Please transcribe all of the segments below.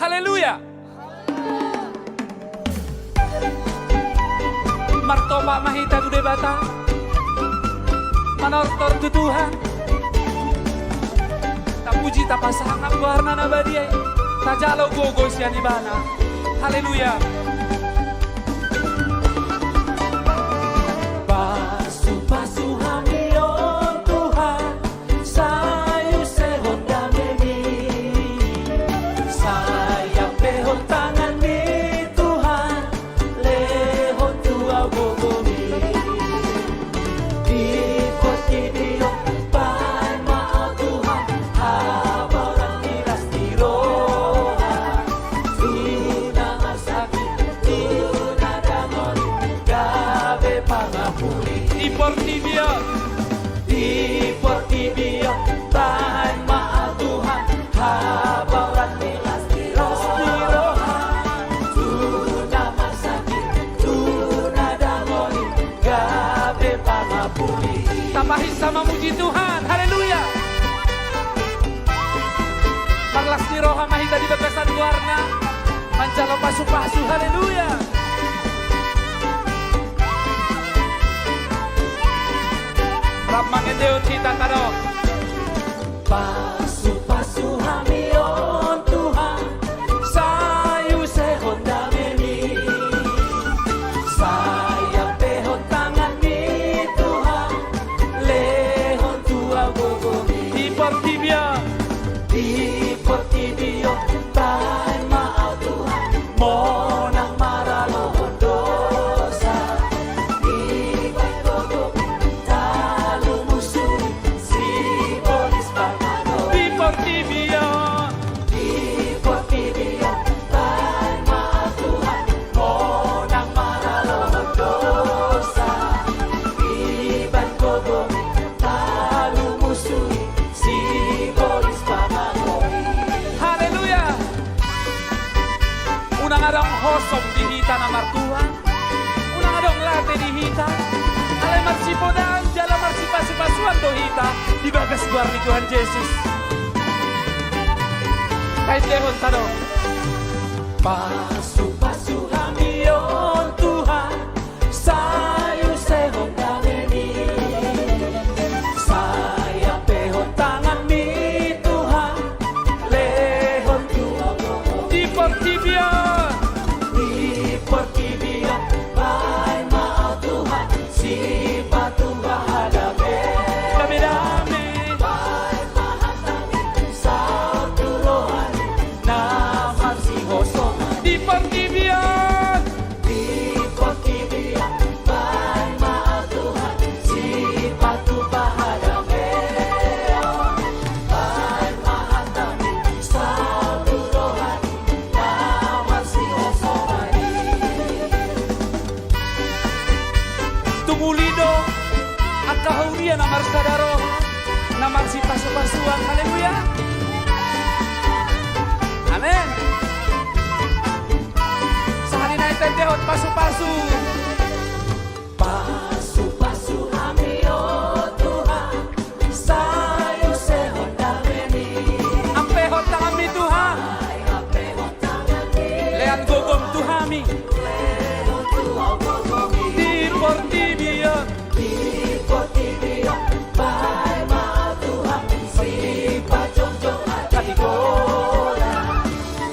Haleluya. Martopa mahita gude bata. Manortor tu Tuhan. Tak puji tak pasangan warna nabadiai. Tak jalo gogo sianibana. Haleluya. Pasu-pasu hamion Tuhan, sayu sehon dameni, saya pehon tangan ni Tuhan, lehon tua gogomi, di koti dio pan maaf Tuhan, habaran miras tiroha, sudah sakit, sudah damon, gabe pangapuri. Di Portibio, tahan maaf Tuhan, habaran milas tirohan, sudah masakit, sudah damoni, gabe pangapuri. Tapahin sama muji Tuhan. Haleluya. Maglas ni roha mahita di bebesan warna. Mancalo pasu-pasu. Haleluya. Rap mangedeon kita karo. Pasu-pasu hamion Tuhan, sayu sehon dameni, saya pehon tangan ni Tuhan, lehon tua gogomi. Di Portibio, tahan maaf Tuhan, monang maralohon dosa, di gogomi, talu musuh, si polis pangano. Di Portibio. Di Portibio, tahan maaf Tuhan, monang maralohon dosa, di gogomi, talu musuh, si polis pangano. Haleluya. Unang adong hosong dihita na martuhan. Unang adong late dihita. Alay marsipodaan, jala marsipasi-pasuan dohita. Di bagas luar ni Tuhan Yesus. Kahit lehon tado. Pasu-pasu hamion Tuhan, sayu sehon dameni, saya pehon tangan ni Tuhan, lehon tua gogomi. Di Portibio. Di Portibio, baik maaf Tuhan, si patung bahadabe, Dami-dami. baik maaf kami, satu rohani, naman si Hosong. Di Portibio. Di Portibio, baik maaf Tuhan, si patung bahadabe, baik maaf kami, satu rohani, naman si Hosong. Tumulido at kahurian na marsadaro na marsipasu-pasuan. Haleluya. Amen. Sa halina itendehon pasu-pasu. Pasu-pasu hamion Tuhan, sayu sehon dameni, Ang pehot na kami Tuhan. ay apehon tangan ni, Lean gogom tuhami. lehon tua gogomi. Di Portibio. Di Portibio, baik maaf Tuhan, si pacong-cong hati goda,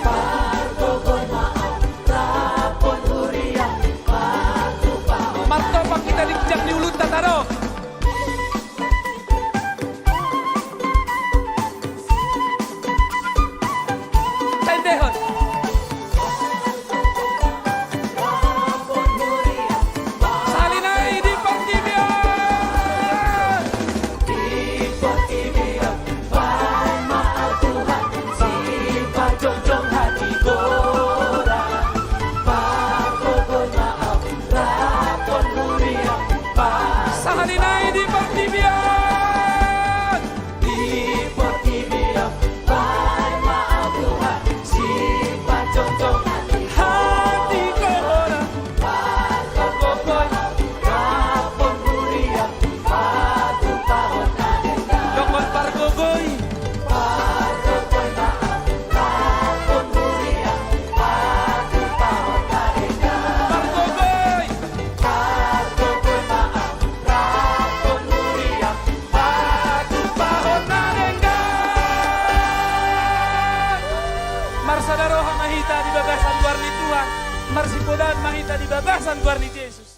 pargogon maaf, rapon hurian, patu pahon. Martopak kita dikjak di ulut tataro. Tendehon. dibabasan Tuhan ni Tuhan. Marsipo daun mangita dibabasan Tuhan ni Yesus.